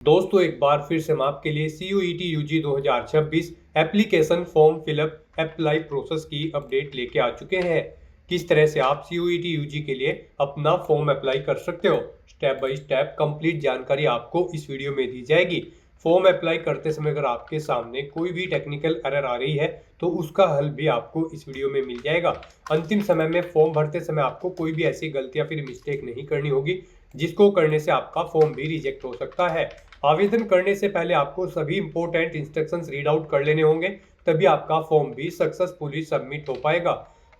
दोस्तों एक बार फिर से हम आपके लिए CUET UG 2026 application form fill up apply process की अपडेट लेके आ चुके हैं। किस तरह से आप CUET UG के लिए अपना फॉर्म अप्लाई कर सकते हो, स्टेप बाय स्टेप कंप्लीट जानकारी आपको इस वीडियो में दी जाएगी। फॉर्म अप्लाई करते समय अगर आपके सामने कोई भी टेक्निकल एरर आ रही है तो उसका हल भी आपको इस वीडियो में मिल जाएगा। अंतिम समय में फॉर्म भरते समय आपको कोई भी ऐसी गलती या फिर मिस्टेक नहीं करनी होगी जिसको करने से आपका फॉर्म भी रिजेक्ट हो सकता है। आवेदन करने से पहले आपको सभी इंपॉर्टेंट इंस्ट्रक्शंस रीड आउट कर लेने होंगे, तभी आपका फॉर्म भी सक्सेसफुली सबमिट हो पाएगा।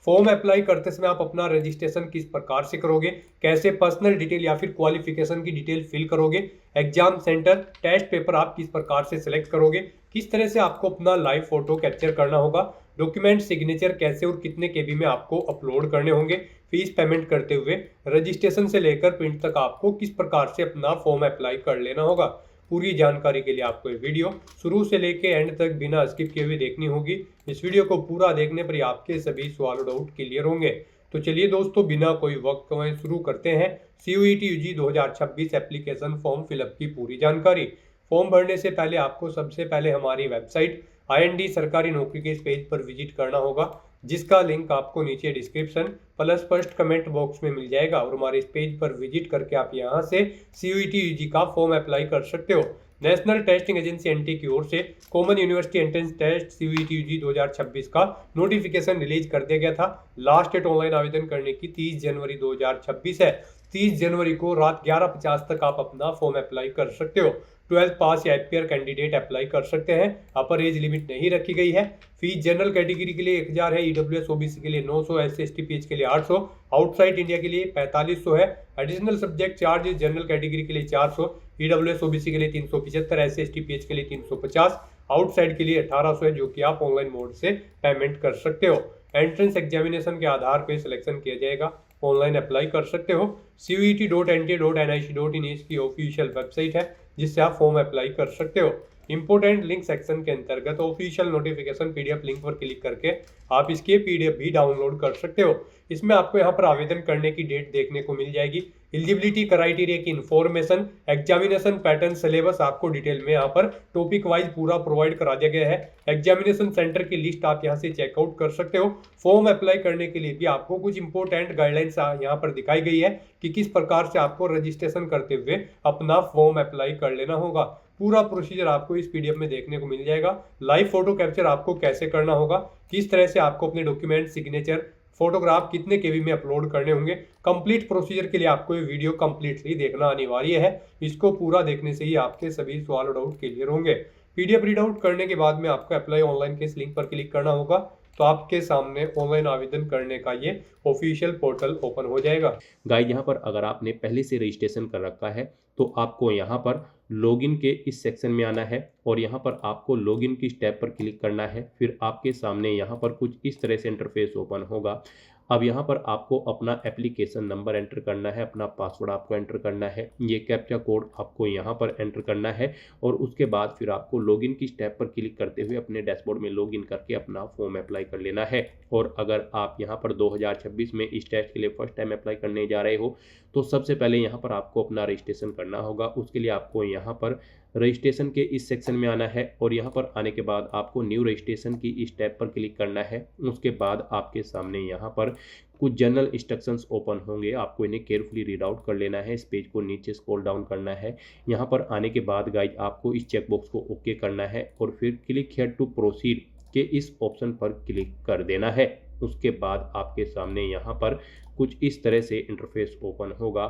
फॉर्म अप्लाई करते समय आप अपना रजिस्ट्रेशन किस प्रकार से करोगे, कैसे पर्सनल डिटेल या फिर क्वालिफिकेशन की डिटेल फिल करोगे, एग्जाम सेंटर टेस्ट पेपर आप किस प्रकार से सिलेक्ट करोगे, किस तरह से आपको अपना लाइव फोटो कैप्चर करना होगा, डॉक्यूमेंट सिग्नेचर कैसे और कितने केबी में आपको अपलोड करने होंगे, फीस पेमेंट करते हुए रजिस्ट्रेशन से लेकर प्रिंट तक आपको किस प्रकार से अपना फॉर्म अप्लाई कर लेना होगा। पूरी जानकारी के लिए आपको ये वीडियो शुरू से लेके एंड तक बिना स्किप किए हुए देखनी होगी। इस वीडियो को पूरा देखने पर ही आपके सभी सवाल और डाउट क्लियर होंगे। तो चलिए दोस्तों बिना कोई वक्त गवाए शुरू करते हैं CUET UG 2026 application form fill up की पूरी जानकारी। फॉर्म भरने से पहले आपको सबसे पहले हमारी वेबसाइट IND सरकारी नौकरी के इस पेज पर विजिट करना होगा, जिसका लिंक आपको नीचे description plus first comment box में मिल जाएगा। और हमारे इस पेज पर विजिट करके आप यहां से CUET UG का फॉर्म अप्लाई कर सकते हो। नेशनल टेस्टिंग एजेंसी NT की ओर से common university entrance test CUET UG 2026 का नोटिफिकेशन रिलीज कर दिया गया था। लास्ट डेट ऑनलाइन आवेदन करने की 30 जनवरी 2026 है। 30 जनवरी को रात 11:50 तक आप अपना फॉर्म अप्लाई कर सकते हो। 12th पास या IPR कैंडिडेट अप्लाई कर सकते हैं। अपर एज लिमिट नहीं रखी गई है। फीस जनरल कैटेगरी के लिए 1000 है, EWS OBC के लिए 900, SC ST PH के लिए 800, आउटसाइड इंडिया के लिए 4500 है। Additional subject charge general category के लिए 400, EWS OBC के लिए 375, SC ST PH के लिए 350, आउटसाइड के लिए 1800 है, जो कि आप ऑनलाइन मोड से पेमेंट कर सकते हो। एंट्रेंस एग्जामिनेशन के आधार पर सिलेक्शन किया जाएगा। ऑनलाइन अप्लाई कर सकते हो। CUET.NTA.NIC.in इसकी ऑफिशियल वेबसाइट है, जिससे आप फॉर्म अप्लाई कर सकते हो। इंपोर्टेंट लिंक सेक्शन के अंतर्गत ऑफिशियल नोटिफिकेशन PDF लिंक पर क्लिक करके आप इसके PDF भी डाउनलोड कर सकते हो। इसमें आपको यहाँ पर आवेदन करने की डेट देखने को मिल जाएगी, एलिजिबिलिटी क्राइटेरिया की इंफॉर्मेशन, एग्जामिनेशन पैटर्न, सिलेबस आपको डिटेल में यहाँ पर टॉपिक वाइज पूरा प्रोवाइड करा दिया गया है। एग्जामिनेशन सेंटर की लिस्ट आप यहाँ से चेकआउट कर सकते हो। फॉर्म अप्लाई करने के लिए भी आपको कुछ इंपॉर्टेंट गाइडलाइंस यहाँ पर दिखाई गई है कि किस प्रकार से आपको रजिस्ट्रेशन करते हुए अपना फॉर्म अप्लाई कर लेना होगा। पूरा प्रोसीजर आपको इस PDF में देखने को मिल जाएगा। लाइव फोटो कैप्चर आपको कैसे करना होगा, किस तरह से आपको अपने डॉक्यूमेंट सिग्नेचर फोटोग्राफ कितने केबी में अपलोड करने होंगे। कंप्लीट प्रोसीजर के लिए आपको ये वीडियो कंप्लीटली देखना अनिवार्य है। इसको पूरा देखने से ही आपके सभी सवाल और डाउट क्लियर होंगे। PDF रीड आउट करने के बाद में आपको अप्लाई ऑनलाइन के इस लिंक पर क्लिक करना होगा, तो आपके सामने ऑनलाइन आवेदन करने का ये ऑफिशियल पोर्टल ओपन हो जाएगा। गाइड यहाँ पर अगर आपने पहले से रजिस्ट्रेशन कर रखा है तो आपको यहाँ पर लॉगिन के इस सेक्शन में आना है और यहाँ पर आपको लॉगिन की स्टेप पर क्लिक करना है। फिर आपके सामने यहाँ पर कुछ इस तरह से इंटरफेस ओपन होगा। अब यहाँ पर आपको अपना एप्लीकेशन नंबर एंटर करना है, अपना पासवर्ड आपको एंटर करना है, ये कैप्चा कोड आपको यहाँ पर एंटर करना है और उसके बाद फिर आपको लॉगिन की स्टेप पर क्लिक करते हुए अपने डैशबोर्ड में लॉगिन करके अपना फॉर्म अप्लाई कर लेना है। और अगर आप यहाँ पर 2026 में इस टेस्ट के लिए फर्स्ट टाइम अप्लाई करने जा रहे हो तो सबसे पहले यहाँ पर आपको अपना रजिस्ट्रेशन करना होगा। उसके लिए आपको यहाँ पर रजिस्ट्रेशन के इस सेक्शन में आना है और यहाँ पर आने के बाद आपको न्यू रजिस्ट्रेशन की इस टैब पर क्लिक करना है। उसके बाद आपके सामने यहाँ पर कुछ जनरल इंस्ट्रक्शंस ओपन होंगे, आपको इन्हें केयरफुली रीड आउट कर लेना है। इस पेज को नीचे स्क्रॉल डाउन करना है। यहाँ पर आने के बाद गाइज आपको इस चेकबॉक्स को ओके करना है और फिर क्लिक हियर टू प्रोसीड के इस ऑप्शन पर क्लिक कर देना है। उसके बाद आपके सामने यहाँ पर कुछ इस तरह से इंटरफेस ओपन होगा।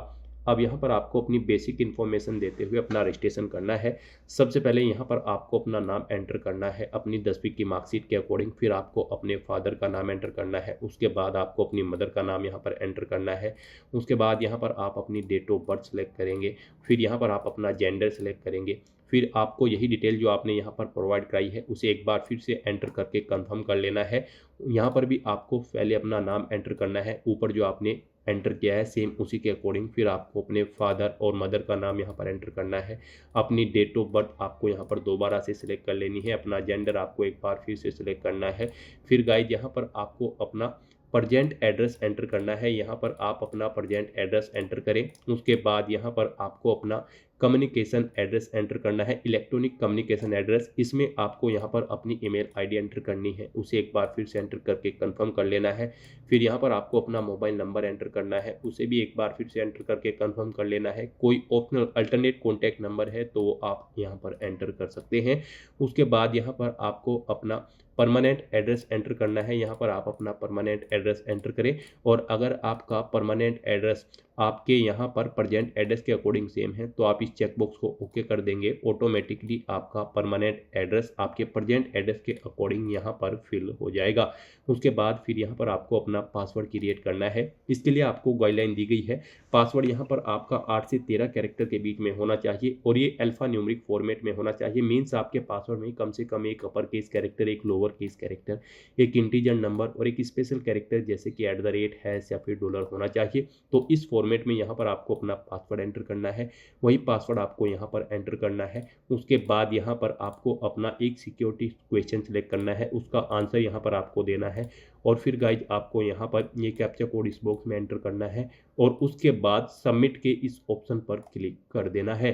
अब यहाँ पर आपको अपनी बेसिक इन्फॉर्मेशन देते हुए अपना रजिस्ट्रेशन करना है। सबसे पहले यहाँ पर आपको अपना नाम एंटर करना है अपनी 10वीं की मार्कशीट के अकॉर्डिंग। फिर आपको अपने फादर का नाम एंटर करना है। उसके बाद आपको अपनी मदर का नाम यहाँ पर एंटर करना है। उसके बाद यहाँ पर आप अपनी डेट ऑफ बर्थ सेलेक्ट करेंगे। फिर यहाँ पर आप अपना जेंडर सेलेक्ट करेंगे। फिर आपको यही डिटेल जो आपने यहाँ पर प्रोवाइड कराई है उसे एक बार फिर से एंटर करके कंफर्म कर लेना है। यहाँ पर भी आपको पहले अपना नाम एंटर करना है, ऊपर जो आपने एंटर किया है सेम उसी के अकॉर्डिंग। फिर आपको अपने फादर और मदर का नाम यहाँ पर एंटर करना है। अपनी डेट ऑफ बर्थ आपको यहाँ पर दोबारा से सिलेक्ट कर लेनी है। अपना जेंडर आपको एक बार फिर से सिलेक्ट करना है। फिर गाइज यहाँ पर आपको अपना प्रजेंट एड्रेस एंटर करना है। यहाँ पर आप अपना प्रजेंट एड्रेस एंटर करें। उसके बाद यहाँ पर आपको अपना कम्युनिकेशन एड्रेस एंटर करना है, इलेक्ट्रॉनिक कम्युनिकेशन एड्रेस। इसमें आपको यहाँ पर अपनी ईमेल आईडी एंटर करनी है, उसे एक बार फिर से एंटर करके कंफर्म कर लेना है। फिर यहाँ पर आपको अपना मोबाइल नंबर एंटर करना है, उसे भी एक बार फिर से एंटर करके कंफर्म कर लेना है। कोई ऑप्शनल अल्टरनेट कॉन्टैक्ट नंबर है तो वो आप यहाँ पर एंटर कर सकते हैं। उसके बाद यहाँ पर आपको अपना परमानेंट एड्रेस एंटर करना है, यहाँ पर आप अपना परमानेंट एड्रेस एंटर करें। और अगर आपका परमानेंट एड्रेस आपके यहाँ पर प्रेजेंट एड्रेस के अकॉर्डिंग सेम है तो आप इस चेकबॉक्स को ओके कर देंगे। ऑटोमेटिकली आपका परमानेंट एड्रेस आपके प्रेजेंट एड्रेस के अकॉर्डिंग यहाँ पर फिल हो जाएगा। उसके बाद फिर यहाँ पर आपको अपना पासवर्ड क्रिएट करना है। इसके लिए आपको गाइडलाइन दी गई है, पासवर्ड यहाँ पर आपका 8 से 13 कैरेक्टर के बीच में होना चाहिए और ये अल्फा न्यूमेरिक फॉर्मेट में होना चाहिए। मीन्स आपके पासवर्ड में कम से कम एक अपर केस कैरेक्टर, एक लोअर केस कैरेक्टर, एक इंटीजर नंबर और एक स्पेशल कैरेक्टर जैसे कि @ हैश या फिर डॉलर होना चाहिए। तो इस फॉर्मेट में यहाँ पर आपको अपना पासवर्ड एंटर करना है, वही पासवर्ड आपको यहाँ पर एंटर करना है। उसके बाद यहाँ पर आपको अपना एक सिक्योरिटी क्वेश्चन सिलेक्ट करना है, उसका आंसर यहाँ पर आपको देना है। और फिर गाइज आपको यहाँ पर ये कैप्चा कोड इस बॉक्स में एंटर करना है और उसके बाद सबमिट के इस ऑप्शन पर क्लिक कर देना है।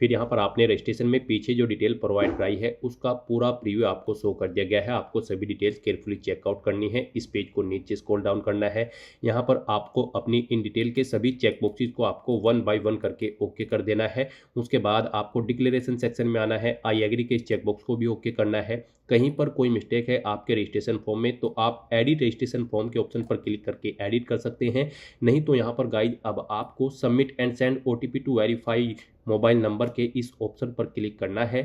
फिर यहाँ पर आपने रजिस्ट्रेशन में पीछे जो डिटेल प्रोवाइड कराई है उसका पूरा प्रीव्यू आपको शो कर दिया गया है। आपको सभी डिटेल्स केयरफुली चेकआउट करनी है। इस पेज को नीचे स्क्रॉल डाउन करना है। यहाँ पर आपको अपनी इन डिटेल के सभी चेक बॉक्सेस को आपको 1 बाय 1 करके ओके कर देना है। उसके बाद आपको डिक्लेरेशन सेक्शन में आना है, आई एग्री के इस चेक बॉक्स को भी ओके करना है। कहीं पर कोई मिस्टेक है आपके रजिस्ट्रेशन फॉर्म में तो आप एडिट रजिस्ट्रेशन फॉर्म के ऑप्शन पर क्लिक करके एडिट कर सकते हैं। नहीं तो यहाँ पर गाइज अब आपको submit and send OTP to verify mobile number के इस ऑप्शन पर क्लिक करना है।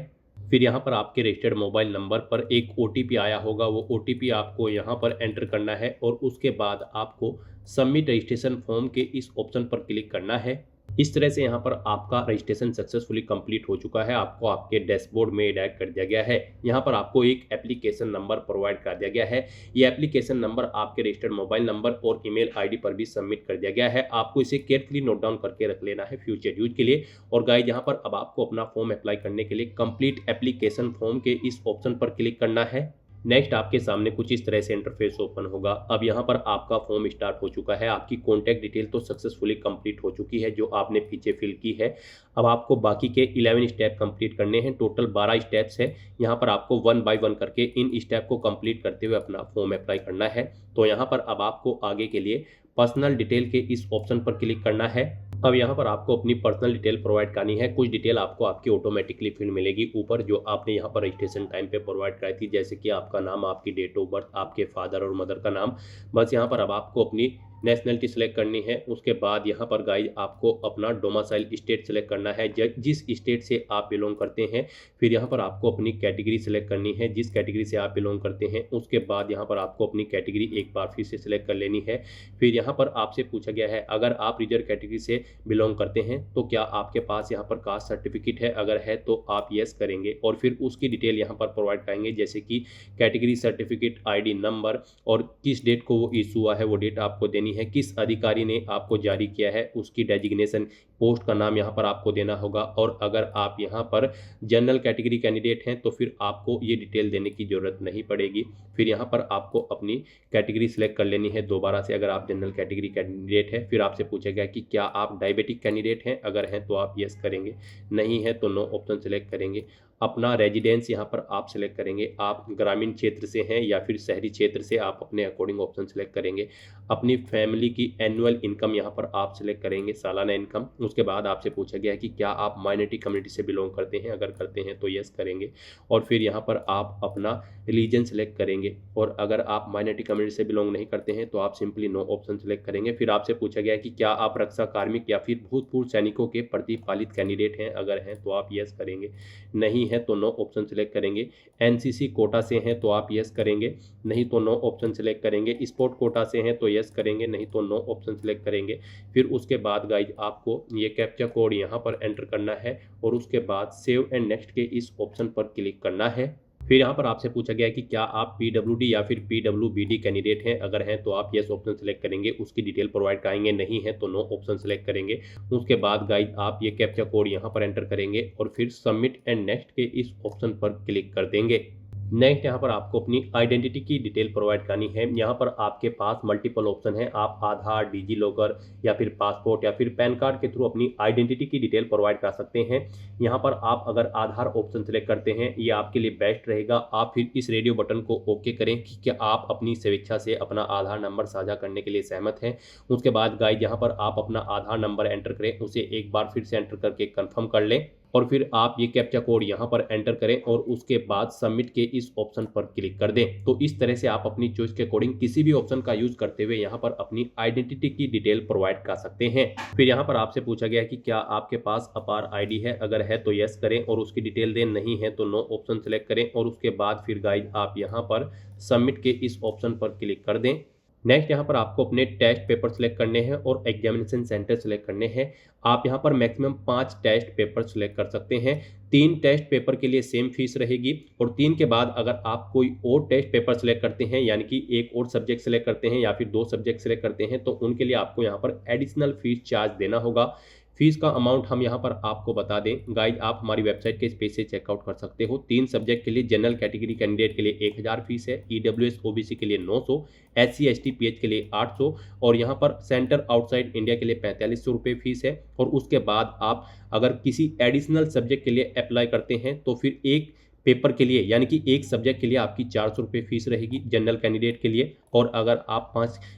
फिर यहाँ पर आपके रजिस्टर्ड मोबाइल नंबर पर एक OTP आया होगा, वो OTP आपको यहाँ पर एंटर करना है और उसके बाद आपको सबमिट रजिस्ट्रेशन फॉर्म के इस ऑप्शन पर क्लिक करना है। इस तरह से यहाँ पर आपका रजिस्ट्रेशन सक्सेसफुली कंप्लीट हो चुका है। आपको आपके डैशबोर्ड में डायरेक्ट कर दिया गया है। यहाँ पर आपको एक एप्लीकेशन नंबर प्रोवाइड कर दिया गया है। ये एप्लीकेशन नंबर आपके रजिस्टर्ड मोबाइल नंबर और ईमेल आईडी पर भी सबमिट कर दिया गया है। आपको इसे केयरफुली नोट डाउन करके रख लेना है फ्यूचर यूज के लिए। और गाइस यहाँ पर अब आपको अपना फॉर्म अप्लाई करने के लिए कंप्लीट एप्लीकेशन फॉर्म के इस ऑप्शन पर क्लिक करना है। नेक्स्ट आपके सामने कुछ इस तरह से इंटरफेस ओपन होगा। अब यहाँ पर आपका फॉर्म स्टार्ट हो चुका है। आपकी कॉन्टैक्ट डिटेल तो सक्सेसफुली कंप्लीट हो चुकी है जो आपने पीछे फिल की है। अब आपको बाकी के 11 स्टेप कंप्लीट करने हैं। टोटल 12 स्टेप्स है। यहाँ पर आपको 1 बाय 1 करके इन स्टेप को कंप्लीट करते हुए अपना फॉर्म अप्लाई करना है। तो यहाँ पर अब आपको आगे के लिए पर्सनल डिटेल के इस ऑप्शन पर क्लिक करना है। अब यहाँ पर आपको अपनी पर्सनल डिटेल प्रोवाइड करनी है। कुछ डिटेल आपको आपकी ऑटोमेटिकली फिल मिलेगी ऊपर जो आपने यहाँ पर रजिस्ट्रेशन टाइम पे प्रोवाइड कराई थी, जैसे कि आपका नाम, आपकी डेट ऑफ बर्थ, आपके फादर और मदर का नाम। बस यहाँ पर अब आपको अपनी नेशनलिटी सेलेक्ट करनी है। उसके बाद यहाँ पर गाइज आपको अपना डोमिसाइल स्टेट सेलेक्ट करना है, जिस स्टेट से आप बिलोंग करते हैं। फिर यहाँ पर आपको अपनी कैटेगरी सेलेक्ट करनी है, जिस कैटेगरी से आप बिलोंग करते हैं। उसके बाद यहाँ पर आपको अपनी कैटेगरी एक बार फिर से सिलेक्ट कर लेनी है। फिर यहाँ पर आपसे पूछा गया है अगर आप रिजर्व कैटेगरी से बिलोंग करते हैं तो क्या आपके पास यहाँ पर कास्ट सर्टिफिकेट है, अगर है तो आप यस करेंगे और फिर उसकी डिटेल यहाँ पर प्रोवाइड करेंगे, जैसे कि कैटेगरी सर्टिफिकेट, ID नंबर और किस डेट को वो इशू हुआ है वो डेट आपको देनी है, किस अधिकारी ने आपको जारी किया है उसकी डेजिग्नेशन, पोस्ट का नाम यहाँ पर आपको देना होगा। और अगर आप यहाँ पर जनरल कैटेगरी कैंडिडेट हैं तो फिर आपको ये डिटेल देने की ज़रूरत नहीं पड़ेगी। फिर यहाँ पर आपको अपनी कैटेगरी सिलेक्ट कर लेनी है दोबारा से। अगर आप जनरल कैटेगरी कैंडिडेट हैं फिर आपसे पूछा गया कि क्या आप डायबिटिक कैंडिडेट हैं, अगर हैं तो आप यस करेंगे, नहीं है तो नो ऑप्शन सेलेक्ट करेंगे। अपना रेजिडेंस यहाँ पर आप सिलेक्ट करेंगे, आप ग्रामीण क्षेत्र से हैं या फिर शहरी क्षेत्र से, आप अपने अकॉर्डिंग ऑप्शन सेलेक्ट करेंगे। अपनी फैमिली की एनुअल इनकम यहाँ पर आप सिलेक्ट करेंगे, सालाना इनकम। उसके बाद आपसे पूछा गया है कि क्या आप माइनॉरिटी कम्युनिटी से बिलोंग करते हैं, अगर करते हैं तो यस करेंगे। और फिर यहाँ पर आप अपना रिलीजन सेलेक्ट करेंगे और अगर आप माइनॉरिटी कम्युनिटी से बिलोंग नहीं करते हैं तो आप सिंपली नो ऑप्शन सेलेक्ट करेंगे। फिर आपसे पूछा गया है कि क्या आप रक्षा कार्मिक या फिर भूतपूर्व सैनिकों के प्रतिपालित कैंडिडेट हैं, अगर हैं तो आप यस करेंगे, नहीं है तो नो ऑप्शन सेलेक्ट करेंगे। NCC कोटा से हैं तो आप यस करेंगे, नहीं तो नो ऑप्शन सेलेक्ट करेंगे। स्पोर्ट कोटा से हैं तो यस करेंगे, नहीं तो नो ऑप्शन सेलेक्ट करेंगे। फिर उसके बाद गाइज आपको ये कैप्चा कोड यहाँ पर एंटर करना है और उसके बाद सेव एंड नेक्स्ट के इस ऑप्शन पर क्लिक करना है। फिर यहाँ पर आपसे पूछा गया है कि क्या आप PWD या फिर PWBD कैंडिडेट हैं, अगर हैं तो आप यस ऑप्शन सेलेक्ट करेंगे, उसकी डिटेल प्रोवाइड कराएंगे, नहीं है तो नो ऑप्शन सेलेक्ट करेंगे। उसके बाद गाइज आप ये कैप्चा कोड यहाँ पर एंटर करेंगे और फिर सबमिट एंड नेक्स्ट के इस ऑप्शन पर क्लिक कर देंगे। नेक्स्ट यहाँ पर आपको अपनी आइडेंटिटी की डिटेल प्रोवाइड करनी है। यहाँ पर आपके पास मल्टीपल ऑप्शन है, आप आधार, डिजी लॉकर या फिर पासपोर्ट या फिर पैन कार्ड के थ्रू अपनी आइडेंटिटी की डिटेल प्रोवाइड कर सकते हैं। यहाँ पर आप अगर आधार ऑप्शन सेलेक्ट करते हैं, ये आपके लिए बेस्ट रहेगा। आप फिर इस रेडियो बटन को ओके करें कि क्या आप अपनी स्वेच्छा से अपना आधार नंबर साझा करने के लिए सहमत हैं। उसके बाद गाइस यहाँ पर आप अपना आधार नंबर एंटर करें, उसे एक बार फिर से एंटर करके कंफर्म कर लें और फिर आप ये कैप्चा कोड यहाँ पर एंटर करें और उसके बाद सबमिट के इस ऑप्शन पर क्लिक कर दें। तो इस तरह से आप अपनी चॉइस के अकॉर्डिंग किसी भी ऑप्शन का यूज करते हुए यहाँ पर अपनी आइडेंटिटी की डिटेल प्रोवाइड कर सकते हैं। फिर यहाँ पर आपसे पूछा गया कि क्या आपके पास अपार आईडी है, अगर है तो यस करें और उसकी डिटेल दें, नहीं है तो नो ऑप्शन सेलेक्ट करें और उसके बाद फिर गाइड आप यहाँ पर सबमिट के इस ऑप्शन पर क्लिक कर दें। नेक्स्ट यहाँ पर आपको अपने टेस्ट पेपर सेलेक्ट करने हैं और एग्जामिनेशन सेंटर सेलेक्ट करने हैं। आप यहाँ पर मैक्सिमम 5 टेस्ट पेपर सेलेक्ट कर सकते हैं। 3 टेस्ट पेपर के लिए सेम फीस रहेगी और 3 के बाद अगर आप कोई और टेस्ट पेपर सेलेक्ट करते हैं, यानी कि एक और सब्जेक्ट सेलेक्ट करते हैं या फिर 2 सब्जेक्ट सेलेक्ट करते हैं, तो उनके लिए आपको यहाँ पर एडिशनल फीस चार्ज देना होगा। फीस का अमाउंट हम यहाँ पर आपको बता दें गाइज, आप हमारी वेबसाइट के पेज से चेकआउट कर सकते हो। 3 सब्जेक्ट के लिए जनरल कैटेगरी कैंडिडेट के लिए 1000 फीस है, ईडब्ल्यूएस ओबीसी के लिए 900, एससी एसटी पीएच के लिए 800 और यहाँ पर सेंटर आउटसाइड इंडिया के लिए 4500 रुपये फीस है। और उसके बाद आप अगर किसी एडिशनल सब्जेक्ट के लिए अप्लाई करते हैं तो फिर एक पेपर के लिए यानी कि एक सब्जेक्ट के लिए आपकी 400 रुपये फीस रहेगी जनरल कैंडिडेट के लिए। और अगर आप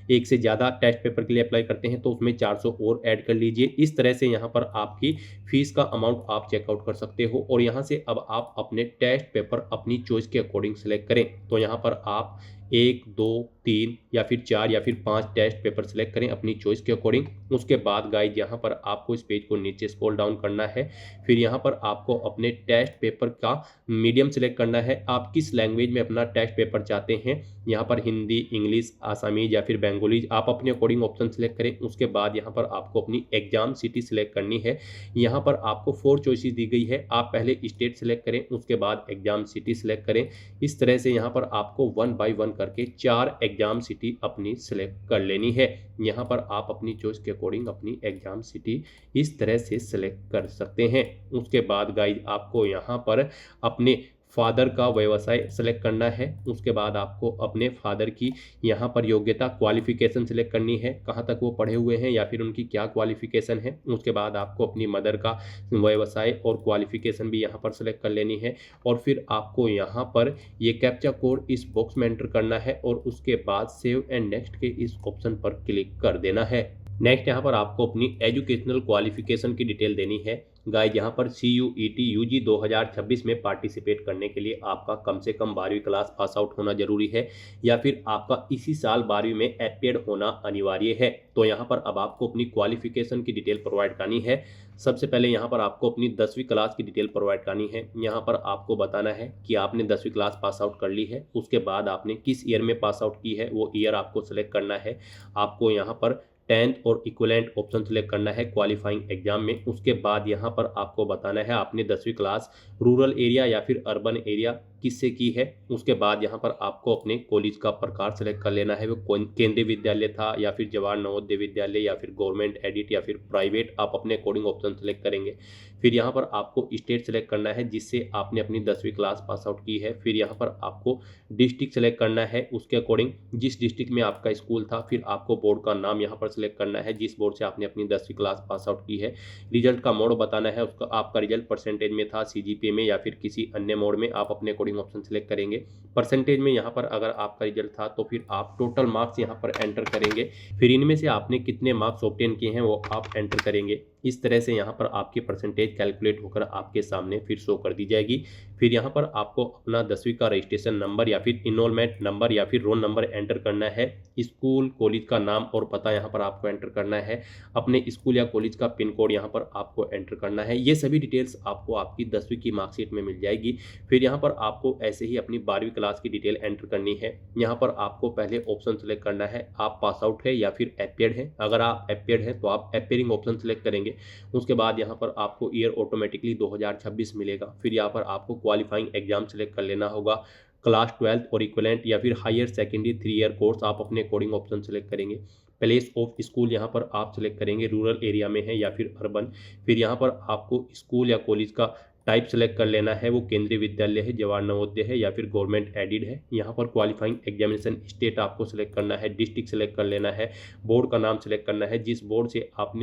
1 से ज़्यादा टेस्ट पेपर के लिए अप्लाई करते हैं तो उसमें 400 और ऐड कर लीजिए। इस तरह से यहाँ पर आपकी फीस का अमाउंट आप चेकआउट कर सकते हो और यहाँ से अब आप अपने टेस्ट पेपर अपनी चॉइस के अकॉर्डिंग सेलेक्ट करें। तो यहाँ पर आप 1, 2, 3 या फिर 4 या फिर 5 टेस्ट पेपर सेलेक्ट करें अपनी चॉइस के अकॉर्डिंग। उसके बाद गाइज यहाँ पर आपको इस पेज को नीचे स्क्रॉल डाउन करना है। फिर यहाँ पर आपको अपने टेस्ट पेपर का मीडियम सेलेक्ट करना है, आप किस लैंग्वेज में अपना टेस्ट पेपर चाहते हैं। यहाँ पर हिंदी, इंग्लिश, आसामीज या फिर बेंगोलीज आप अपने अकॉर्डिंग ऑप्शन सेलेक्ट करें। उसके बाद यहाँ पर आपको अपनी एग्जाम सिटी सेलेक्ट करनी है। यहाँ पर आपको 4 चॉइसेस दी गई है, आप पहले स्टेट सेलेक्ट करें, उसके बाद एग्जाम सिटी सेलेक्ट करें। इस तरह से यहाँ पर आपको 1 बाय 1 करके 4 एग्जाम सिटी अपनी सेलेक्ट कर लेनी है। यहाँ पर आप अपनी चॉइस के अकॉर्डिंग अपनी एग्जाम सिटी इस तरह से सेलेक्ट कर सकते हैं। उसके बाद गाइज आपको यहाँ पर अपने फादर का व्यवसाय सेलेक्ट करना है। उसके बाद आपको अपने फादर की यहाँ पर योग्यता क्वालिफिकेशन सेलेक्ट करनी है, कहाँ तक वो पढ़े हुए हैं या फिर उनकी क्या क्वालिफिकेशन है। उसके बाद आपको अपनी मदर का व्यवसाय और क्वालिफिकेशन भी यहाँ पर सेलेक्ट कर लेनी है और फिर आपको यहाँ पर ये कैप्चा कोड इस बॉक्स में एंटर करना है और उसके बाद सेव एंड नेक्स्ट के इस ऑप्शन पर क्लिक कर देना है। नेक्स्ट यहाँ पर आपको अपनी एजुकेशनल क्वालिफिकेशन की डिटेल देनी है। गाइज यहाँ पर CUET UG 2026 में पार्टिसिपेट करने के लिए आपका कम से कम 12वीं क्लास पास आउट होना जरूरी है या फिर आपका इसी साल 12वीं में अपीयर्ड होना अनिवार्य है। तो यहाँ पर अब आपको अपनी क्वालिफिकेशन की डिटेल प्रोवाइड करनी है। सबसे पहले यहाँ पर आपको अपनी 10वीं क्लास की डिटेल प्रोवाइड करनी है। यहाँ पर आपको बताना है कि आपने 10वीं क्लास पास आउट कर ली है, उसके बाद आपने किस ईयर में पास आउट की है वो ईयर आपको सेलेक्ट करना है। आपको यहाँ पर 10th और इक्विवेलेंट ऑप्शन सेलेक्ट करना है क्वालिफाइंग एग्जाम में। उसके बाद यहाँ पर आपको बताना है आपने 10वीं क्लास रूरल एरिया या फिर अर्बन एरिया किससे की है। उसके बाद यहाँ पर आपको अपने कॉलेज का प्रकार सेलेक्ट कर लेना है, वो केंद्रीय विद्यालय था या फिर जवाहर नवोदय विद्यालय या फिर गवर्नमेंट एडिट या फिर प्राइवेट, आप अपने अकॉर्डिंग ऑप्शन सेलेक्ट करेंगे। फिर यहाँ पर आपको स्टेट सेलेक्ट करना है जिससे आपने अपनी 10वीं क्लास पास आउट की है। फिर यहाँ पर आपको डिस्ट्रिक्ट सेलेक्ट करना है, उसके अकॉर्डिंग जिस डिस्ट्रिक्ट में आपका स्कूल था। फिर आपको बोर्ड का नाम यहाँ पर सेलेक्ट करना है जिस बोर्ड से आपने अपनी 10वीं क्लास पास आउट की है। रिजल्ट का मोड बताना है, उसका आपका रिजल्ट परसेंटेज में था, CGPA में या फिर किसी अन्य मोड में, आप अपने अकॉर्डिंग ऑप्शन सेलेक्ट करेंगे। परसेंटेज में यहाँ पर अगर आपका रिजल्ट था तो फिर आप टोटल मार्क्स यहाँ पर एंटर करेंगे। फिर इनमें से आपने कितने मार्क्स ऑब्टेन किए हैं वो आप एंटर करेंगे। इस तरह से यहाँ पर आपकी परसेंटेज कैलकुलेट होकर आपके सामने फिर शो कर दी जाएगी। फिर यहाँ पर आपको अपना 10वीं का रजिस्ट्रेशन नंबर या फिर इनरोलमेंट नंबर या फिर रोल नंबर एंटर करना है। स्कूल कॉलेज का नाम और पता यहाँ पर आपको एंटर करना है। अपने स्कूल या कॉलेज का पिन कोड यहाँ पर आपको एंटर करना है। ये सभी डिटेल्स आपको आपकी 10वीं की मार्कशीट में मिल जाएगी। फिर यहाँ पर आपको ऐसे ही अपनी 12वीं क्लास की डिटेल एंटर करनी है। यहाँ पर आपको पहले ऑप्शन सेलेक्ट करना है, आप पास आउट है या फिर अपीयर्ड है। अगर आप अपीयर्ड है तो आप अपीयरिंग ऑप्शन सेलेक्ट करेंगे। उसके बाद यहाँ पर आपको ईयर ऑटोमेटिकली 2026 मिलेगा। फिर यहाँ पर आपको क्वालिफाइंग एग्जाम सेलेक्ट कर लेना होगा, क्लास 12th और इक्विवेलेंट या फिर हायर सेकेंडरी 3 ईयर कोर्स आप अपने अकॉर्डिंग ऑप्शन सेलेक्ट करेंगे। प्लेस ऑफ स्कूल यहाँ पर आप सेलेक्ट करेंगे रूरल एरिया में है या फिर अर्बन। फिर यहाँ पर आपको स्कूल या कॉलेज का टाइप सेलेक्ट कर लेना है, वो केंद्रीय विद्यालय है, जवाहर नवोदय है या फिर गवर्नमेंट एडिड है। यहाँ पर क्वालिफाइंग एग्जामिनेशन स्टेट आपको सेलेक्ट करना है, डिस्ट्रिक्ट सेलेक्ट कर लेना है, बोर्ड का नाम सेलेक्ट करना है, जिस बोर्ड से आप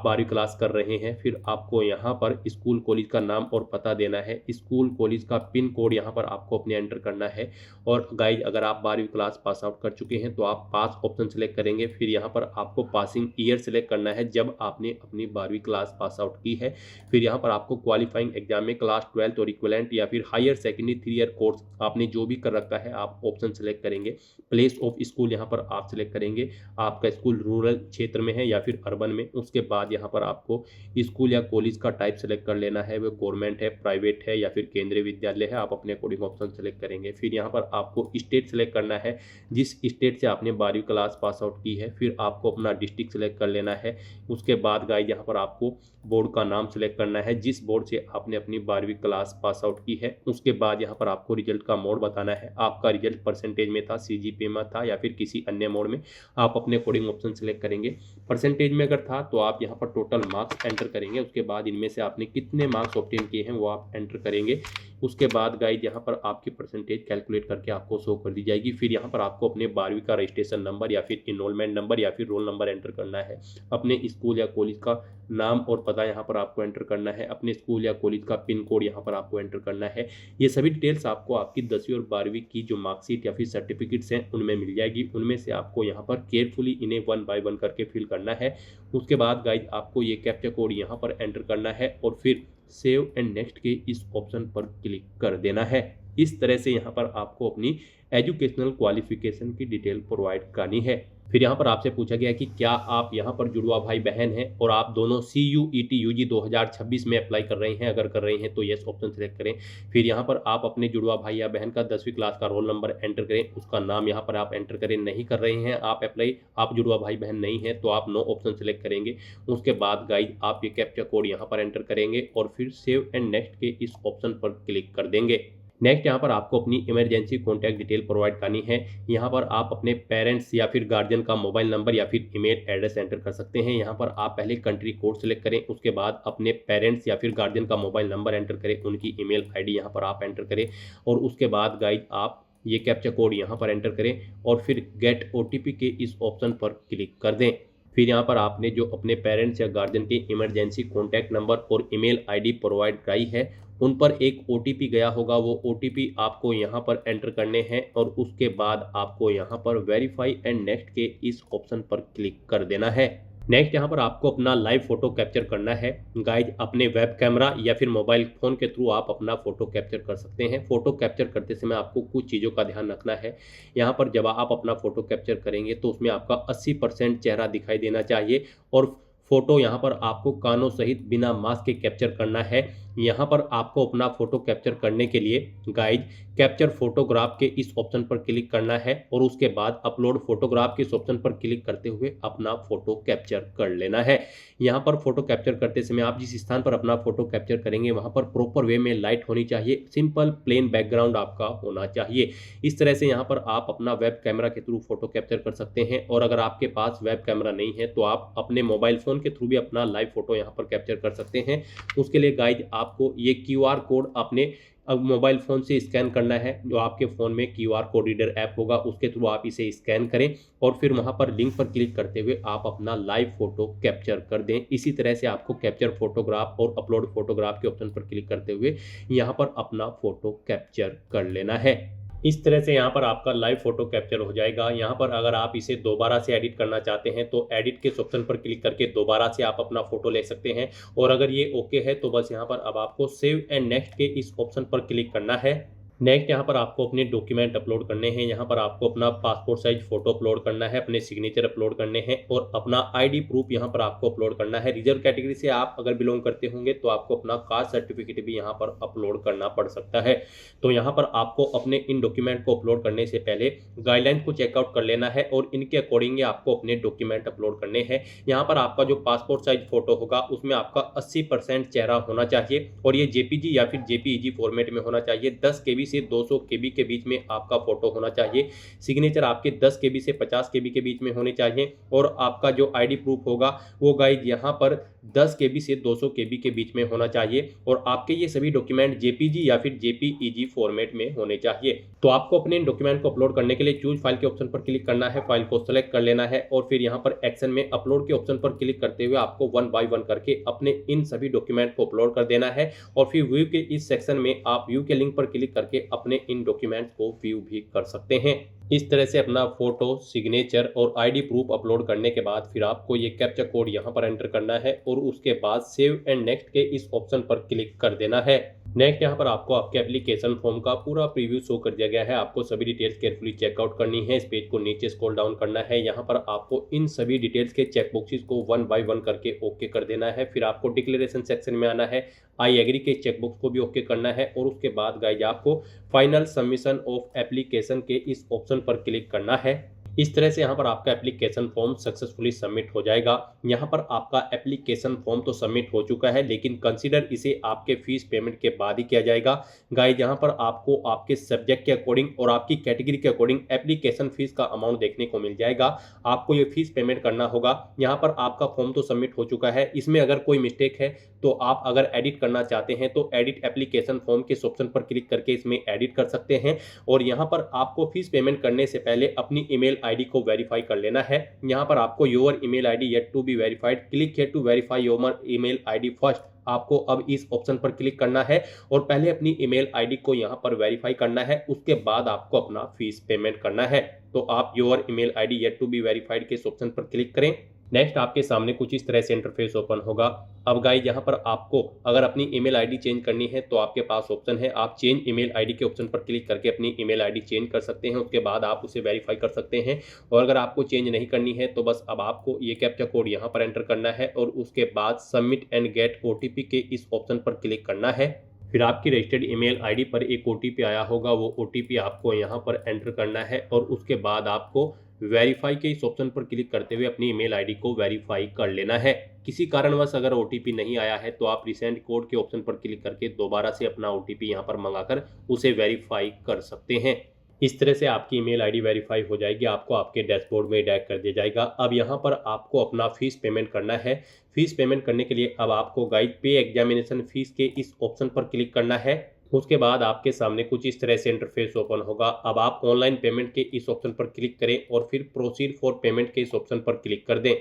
12वीं क्लास कर रहे हैं। फिर आपको यहाँ पर स्कूल कॉलेज का नाम और पता देना है, स्कूल कॉलेज का पिन कोड यहाँ पर आपको अपने एंटर करना है। और गाइज अगर आप 12वीं क्लास पास आउट कर चुके हैं तो आप पास ऑप्शन सेलेक्ट करेंगे। फिर यहाँ पर आपको पासिंग ईयर सेलेक्ट करना है जब आपने अपनी 12वीं क्लास पास आउट की है। फिर यहाँ पर आपको क्वालिफाइंग एग्जाम में क्लास 12 और इक्विवेलेंट या फिर हायर सेकेंडरी 3 ईयर कोर्स आपने जो भी कर रखा है आप ऑप्शन सेलेक्ट करेंगे। प्लेस ऑफ स्कूल यहाँ पर आप सेलेक्ट करेंगे, आपका स्कूल रूरल क्षेत्र में है या फिर अर्बन में। उसके बाद यहाँ पर आपको स्कूल या कॉलेज का टाइप सेलेक्ट कर लेना है, वो गवर्नमेंट है, प्राइवेट है या फिर केंद्रीय विद्यालय है, आप अपने अकॉर्डिंग ऑप्शन सेलेक्ट करेंगे। फिर यहाँ पर आपको स्टेट सेलेक्ट करना है, जिस स्टेट से आपने 12वीं क्लास पास आउट की है। फिर आपको अपना डिस्ट्रिक्ट सेलेक्ट कर लेना है। उसके बाद गाइज यहाँ पर आपको बोर्ड का नाम सेलेक्ट करना है, जिस बोर्ड से आपने अपनी 12वीं क्लास पास आउट की है। उसके बाद यहाँ पर आपको रिजल्ट का मोड बताना है, आपका रिजल्ट परसेंटेज में था, सीजीपीए में था या फिर किसी अन्य मोड में, आप अपने अकॉर्डिंग ऑप्शन सेलेक्ट करेंगे। परसेंटेज में अगर था तो आप यहाँ पर टोटल मार्क्स एंटर करेंगे। उसके बाद इनमें से आपने कितने मार्क्स ऑब्टेन किए हैं वो आप एंटर करेंगे। उसके बाद गाइज यहाँ पर आपकी परसेंटेज कैलकुलेट करके आपको शो कर दी जाएगी। फिर यहाँ पर आपको अपने 12वीं का रजिस्ट्रेशन नंबर या फिर इनरोलमेंट नंबर या फिर रोल नंबर एंटर करना है, अपने स्कूल या कॉलेज का नाम और पता यहाँ पर आपको एंटर करना है, अपने स्कूल या कॉलेज का पिन कोड यहाँ पर आपको एंटर करना है। ये सभी डिटेल्स आपको आपकी 10वीं और 12वीं की जो मार्कशीट या फिर सर्टिफिकेट्स हैं उनमें मिल जाएगी। उनमें से आपको यहाँ पर केयरफुली इन्हें 1 बाय 1 करके फिल करना है। उसके बाद गाइज आपको ये कैप्चा कोड यहाँ पर एंटर करना है और फिर सेव एंड नेक्स्ट के इस ऑप्शन पर क्लिक कर देना है। इस तरह से यहाँ पर आपको अपनी एजुकेशनल क्वालिफिकेशन की डिटेल प्रोवाइड करनी है। फिर यहाँ पर आपसे पूछा गया कि क्या आप यहाँ पर जुड़वा भाई बहन हैं और आप दोनों CUET UG 2026 में अप्लाई कर रहे हैं, अगर कर रहे हैं तो यस ऑप्शन सेलेक्ट करें। फिर यहाँ पर आप अपने जुड़वा भाई या बहन का 10वीं क्लास का रोल नंबर एंटर करें, उसका नाम यहाँ पर आप एंटर करें। नहीं कर रहे हैं आप अप्लाई, आप जुड़वा भाई बहन नहीं है तो आप नो ऑप्शन सेलेक्ट करेंगे। उसके बाद गाइज आप ये कैप्चा कोड यहाँ पर एंटर करेंगे और फिर सेव एंड नेक्स्ट के इस ऑप्शन पर क्लिक कर देंगे। नेक्स्ट यहाँ पर आपको अपनी इमरजेंसी कॉन्टैक्ट डिटेल प्रोवाइड करनी है। यहाँ पर आप अपने पेरेंट्स या फिर गार्जियन का मोबाइल नंबर या फिर ईमेल एड्रेस एंटर कर सकते हैं। यहाँ पर आप पहले कंट्री कोड सेलेक्ट करें, उसके बाद अपने पेरेंट्स या फिर गार्जियन का मोबाइल नंबर एंटर करें, उनकी ईमेल आईडी यहाँ पर आप एंटर करें और उसके बाद गाइड आप ये कैप्चा कोड यहाँ पर एंटर करें और फिर गेट OTP के इस ऑप्शन पर क्लिक कर दें। फिर यहाँ पर आपने जो अपने पेरेंट्स या गार्जियन के इमरजेंसी कॉन्टैक्ट नंबर और ईमेल आईडी प्रोवाइड कराई है उन पर एक OTP गया होगा, वो OTP आपको यहाँ पर एंटर करने हैं और उसके बाद आपको यहाँ पर वेरीफाई एंड नेक्स्ट के इस ऑप्शन पर क्लिक कर देना है। नेक्स्ट यहाँ पर आपको अपना लाइव फोटो कैप्चर करना है। गाइज अपने वेब कैमरा या फिर मोबाइल फ़ोन के थ्रू आप अपना फ़ोटो कैप्चर कर सकते हैं। फ़ोटो कैप्चर करते समय आपको कुछ चीज़ों का ध्यान रखना है। यहाँ पर जब आप अपना फ़ोटो कैप्चर करेंगे तो उसमें आपका 80% चेहरा दिखाई देना चाहिए और फोटो यहाँ पर आपको कानों सहित बिना मास्क के कैप्चर करना है। यहाँ पर आपको अपना फोटो कैप्चर करने के लिए गाइज कैप्चर फोटोग्राफ के इस ऑप्शन पर क्लिक करना है और उसके बाद अपलोड फोटोग्राफ के इस ऑप्शन पर क्लिक करते हुए अपना फोटो कैप्चर कर लेना है। यहाँ पर फोटो कैप्चर करते समय आप जिस स्थान पर अपना फोटो कैप्चर करेंगे वहाँ पर प्रॉपर वे में लाइट होनी चाहिए, सिंपल प्लेन बैकग्राउंड आपका होना चाहिए। इस तरह से यहाँ पर आप अपना वेब कैमरा के थ्रू फोटो कैप्चर कर सकते हैं और अगर आपके पास वेब कैमरा नहीं है तो आप अपने मोबाइल फ़ोन के थ्रू भी अपना लाइव फोटो यहाँ पर कैप्चर कर सकते हैं। उसके लिए गाइज आपको ये QR कोड अपने मोबाइल फ़ोन से स्कैन करना है। जो आपके फ़ोन में QR कोड रीडर ऐप होगा उसके थ्रू आप इसे स्कैन करें और फिर वहाँ पर लिंक पर क्लिक करते हुए आप अपना लाइव फोटो कैप्चर कर दें। इसी तरह से आपको कैप्चर फोटोग्राफ और अपलोड फोटोग्राफ के ऑप्शन पर क्लिक करते हुए यहाँ पर अपना फोटो कैप्चर कर लेना है। इस तरह से यहाँ पर आपका लाइव फोटो कैप्चर हो जाएगा। यहाँ पर अगर आप इसे दोबारा से एडिट करना चाहते हैं तो एडिट के ऑप्शन पर क्लिक करके दोबारा से आप अपना फोटो ले सकते हैं और अगर ये ओके है तो बस यहाँ पर अब आपको सेव एंड नेक्स्ट के इस ऑप्शन पर क्लिक करना है। नेक्स्ट यहाँ पर आपको अपने डॉक्यूमेंट अपलोड करने हैं। यहाँ पर आपको अपना पासपोर्ट साइज फोटो अपलोड करना है, अपने सिग्नेचर अपलोड करने हैं और अपना ID प्रूफ यहाँ पर आपको अपलोड करना है। रिजर्व कैटेगरी से आप अगर बिलोंग करते होंगे तो आपको अपना कास्ट सर्टिफिकेट भी यहाँ पर अपलोड करना पड़ सकता है। तो यहाँ पर आपको अपने इन डॉक्यूमेंट को अपलोड करने से पहले गाइडलाइन को चेकआउट कर लेना है और इनके अकॉर्डिंग आपको अपने डॉक्यूमेंट अपलोड करने हैं। यहाँ पर आपका जो पासपोर्ट साइज फोटो होगा उसमें आपका 80% चेहरा होना चाहिए और ये JPG या फिर JPEG फॉर्मेट में होना चाहिए। 10 KB से 200 केबी के बीच में आपका फोटो होना चाहिए। सिग्नेचर आपके 10 केबी से 50 केबी के बीच में होने चाहिए और आपका जो आईडी प्रूफ होगा वो गाइज यहाँ पर 10 केबी से 200 केबी के बीच में होना चाहिए और आपके ये सभी डॉक्यूमेंट जेपीजी या फिर जेपीईजी फॉर्मेट में होने चाहिए। तो आपको अपने इन डॉक्यूमेंट को अपलोड करने के लिए चूज फाइल के ऑप्शन पर क्लिक करना है, फाइल को सेलेक्ट कर लेना है और फिर यहाँ पर एक्शन में अपलोड के ऑप्शन पर क्लिक करते हुए आपको 1 बाय 1 करके अपने इन सभी डॉक्यूमेंट को अपलोड कर देना है और फिर व्यू के इस सेक्शन में आप व्यू के लिंक पर क्लिक करके अपने इन डॉक्यूमेंट्स को व्यू भी कर सकते हैं। इस तरह से अपना फोटो, सिग्नेचर और आईडी प्रूफ अपलोड करने के बाद फिर आपको ये कैप्चा कोड यहाँ पर एंटर करना है और उसके बाद सेव एंड नेक्स्ट के इस ऑप्शन पर क्लिक कर देना है। नेक्स्ट यहाँ पर आपको आपके एप्लीकेशन फॉर्म का पूरा प्रीव्यू शो कर दिया गया है। आपको सभी डिटेल्स केयरफुली चेकआउट करनी है। इस पेज को नीचे स्क्रॉल डाउन करना है। यहाँ पर आपको इन सभी डिटेल्स के चेक बॉक्सेस को 1 बाय 1 करके ओके कर देना है। फिर आपको डिक्लेरेशन सेक्शन में आना है, आई एग्री के चेक बॉक्स को भी ओके करना है और उसके बाद गाइज आपको फाइनल सबमिशन ऑफ एप्लीकेशन के इस ऑप्शन पर क्लिक करना है। इस तरह से यहाँ पर आपका एप्लीकेशन फॉर्म सक्सेसफुली सबमिट हो जाएगा। यहाँ पर आपका एप्लीकेशन फॉर्म तो सबमिट हो चुका है लेकिन कंसीडर इसे आपके फीस पेमेंट के बाद ही किया जाएगा। गाइस यहाँ पर आपको आपके सब्जेक्ट के अकॉर्डिंग और आपकी कैटेगरी के अकॉर्डिंग एप्लीकेशन फीस का अमाउंट देखने को मिल जाएगा। आपको ये फीस पेमेंट करना होगा। यहाँ पर आपका फॉर्म तो सबमिट हो चुका है, इसमें अगर कोई मिस्टेक है तो आप अगर एडिट करना चाहते हैं तो एडिट एप्लीकेशन फॉर्म के ऑप्शन पर क्लिक करके इसमें एडिट कर सकते हैं। और यहाँ पर आपको फीस पेमेंट करने से पहले अपनी ईमेल आईडी को वेरीफाई कर लेना है। यहाँ पर आपको your email ID yet to be verified, click here to verify your email ID first. आपको अब इस ऑप्शन पर क्लिक करना है और पहले अपनी ईमेल आईडी को यहाँ पर वेरीफाई करना है, उसके बाद आपको अपना फीस पेमेंट करना है। तो आप your email ID yet to be verified के इस ऑप्शन पर क्लिक करें। नेक्स्ट आपके सामने कुछ इस तरह से इंटरफेस ओपन होगा। अब गाइस यहाँ पर आपको अगर अपनी ईमेल आईडी चेंज करनी है तो आपके पास ऑप्शन है, आप चेंज ईमेल आईडी के ऑप्शन पर क्लिक करके अपनी ईमेल आईडी चेंज कर सकते हैं। उसके बाद आप उसे वेरीफाई कर सकते हैं। और अगर आपको चेंज नहीं करनी है तो बस अब आपको ये कैप्चा कोड यहाँ पर एंटर करना है और उसके बाद सबमिट एंड गेट ओटीपी के इस ऑप्शन पर क्लिक करना है। फिर आपकी रजिस्टर्ड ईमेल आईडी पर एक ओटीपी आया होगा, वो ओटीपी आपको यहाँ पर एंटर करना है और उसके बाद आपको वेरीफाई के इस ऑप्शन पर क्लिक करते हुए अपनी ईमेल आईडी को वेरीफाई कर लेना है। किसी कारणवश अगर ओटीपी नहीं आया है तो आप रिसेंट कोड के ऑप्शन पर क्लिक करके दोबारा से अपना ओटीपी यहाँ पर मंगाकर उसे वेरीफाई कर सकते हैं। इस तरह से आपकी ईमेल आईडी वेरीफाई हो जाएगी, आपको आपके डैशबोर्ड में डायरेक्ट कर दिया जाएगा। अब यहाँ पर आपको अपना फीस पेमेंट करना है। फीस पेमेंट करने के लिए अब आपको गाइड पे एग्जामिनेशन फीस के इस ऑप्शन पर क्लिक करना है। उसके बाद आपके सामने कुछ इस तरह से इंटरफेस ओपन होगा। अब आप ऑनलाइन पेमेंट के इस ऑप्शन पर क्लिक करें और फिर प्रोसीड फॉर पेमेंट के इस ऑप्शन पर क्लिक कर दें।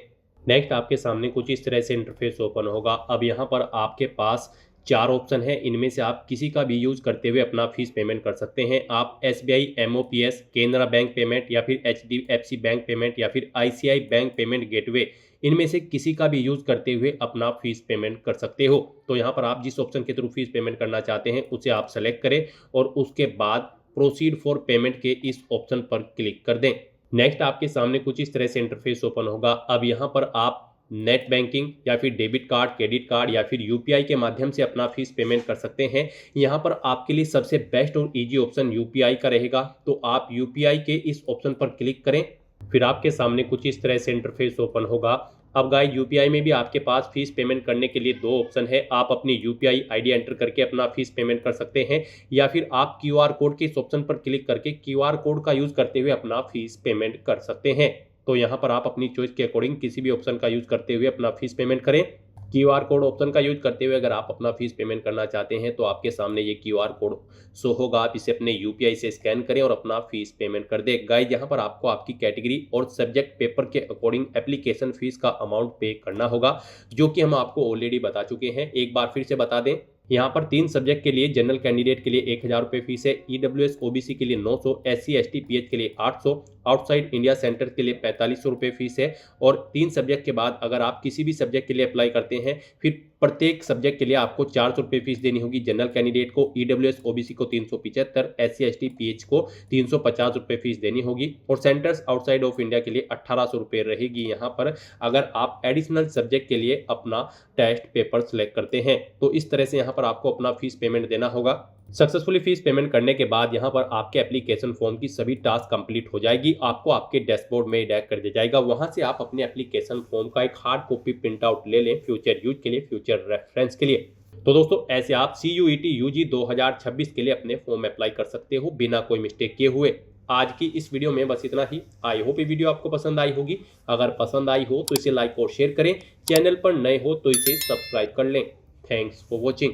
नेक्स्ट आपके सामने कुछ इस तरह से इंटरफेस ओपन होगा। अब यहाँ पर आपके पास 4 ऑप्शन है, इनमें से आप किसी का भी यूज करते हुए अपना फीस पेमेंट कर सकते हैं। आप SBI MOPS, Canara bank payment या फिर HDFC बैंक पेमेंट या फिर ICI बैंक पेमेंट गेटवे, इनमें से किसी का भी यूज करते हुए अपना फीस पेमेंट कर सकते हो। तो यहाँ पर आप जिस ऑप्शन के थ्रू फीस पेमेंट करना चाहते हैं उसे आप सेलेक्ट करें और उसके बाद प्रोसीड फॉर पेमेंट के इस ऑप्शन पर क्लिक कर दें। नेक्स्ट आपके सामने कुछ इस तरह से इंटरफेस ओपन होगा। अब यहाँ पर आप नेट बैंकिंग या फिर डेबिट कार्ड, क्रेडिट कार्ड या फिर यूपीआई के माध्यम से अपना फीस पेमेंट कर सकते हैं। यहाँ पर आपके लिए सबसे बेस्ट और इजी ऑप्शन यूपीआई का रहेगा। तो आप यूपीआई के इस ऑप्शन पर क्लिक करें। फिर आपके सामने कुछ इस तरह से इंटरफेस ओपन होगा। अब गाइस यूपीआई में भी आपके पास फीस पेमेंट करने के लिए 2 ऑप्शन है। आप अपनी यूपीआई आईडी एंटर करके अपना फीस पेमेंट कर सकते हैं या फिर आप क्यूआर कोड के इस ऑप्शन पर क्लिक करके क्यूआर कोड का यूज करते हुए अपना फीस पेमेंट कर सकते हैं। तो यहाँ पर आप अपनी चॉइस के अकॉर्डिंग किसी भी ऑप्शन का यूज करते हुए अपना फीस पेमेंट करें। क्यूआर कोड ऑप्शन का यूज करते हुए अगर आप अपना फीस पेमेंट करना चाहते हैं तो आपके सामने ये क्यूआर कोड शो होगा। आप इसे अपने यूपीआई से स्कैन करें और अपना फीस पेमेंट कर दें। गाइस यहाँ पर आपको आपकी कैटेगरी और सब्जेक्ट पेपर के अकॉर्डिंग एप्लीकेशन फीस का अमाउंट पे करना होगा, जो कि हम आपको ऑलरेडी बता चुके हैं। एक बार फिर से बता दें, यहाँ पर 3 सब्जेक्ट के लिए जनरल कैंडिडेट के लिए 1000 रुपये फीस है, EWS OBC के लिए 900, SC ST PH के लिए 800, आउटसाइड इंडिया सेंटर के लिए 4500 रुपये फीस है। और 3 सब्जेक्ट के बाद अगर आप किसी भी सब्जेक्ट के लिए अप्लाई करते हैं फिर प्रत्येक सब्जेक्ट के लिए आपको 400 रुपये फीस देनी होगी। जनरल कैंडिडेट को, EWS OBC को 375, SC ST PH को 350 रुपये फीस देनी होगी और सेंटर्स आउटसाइड ऑफ इंडिया के लिए 1800 रुपये रहेगी यहाँ पर, अगर आप एडिशनल सब्जेक्ट के लिए अपना टेस्ट पेपर सेलेक्ट करते हैं। तो इस तरह से यहाँ पर आपको अपना फीस पेमेंट देना होगा। सक्सेसफुली फीस पेमेंट करने के बाद यहाँ पर आपके एप्लीकेशन फॉर्म की सभी टास्क कंप्लीट हो जाएगी। आपको आपके डैशबोर्ड में डायरेक्ट कर दिया जाएगा। वहां से आप अपने एप्लीकेशन फॉर्म का एक हार्ड कॉपी प्रिंट आउट ले लें फ्यूचर यूज के लिए, फ्यूचर रेफरेंस के लिए। तो दोस्तों ऐसे आप CUET UG 2026 के लिए अपने फॉर्म अप्लाई कर सकते हो बिना कोई मिस्टेक किए हुए। आज की इस वीडियो में बस इतना ही। आई होप ये वीडियो आपको पसंद आई होगी। अगर पसंद आई हो तो इसे लाइक और शेयर करें। चैनल पर नए हो तो इसे सब्सक्राइब कर लें। Thanks for watching.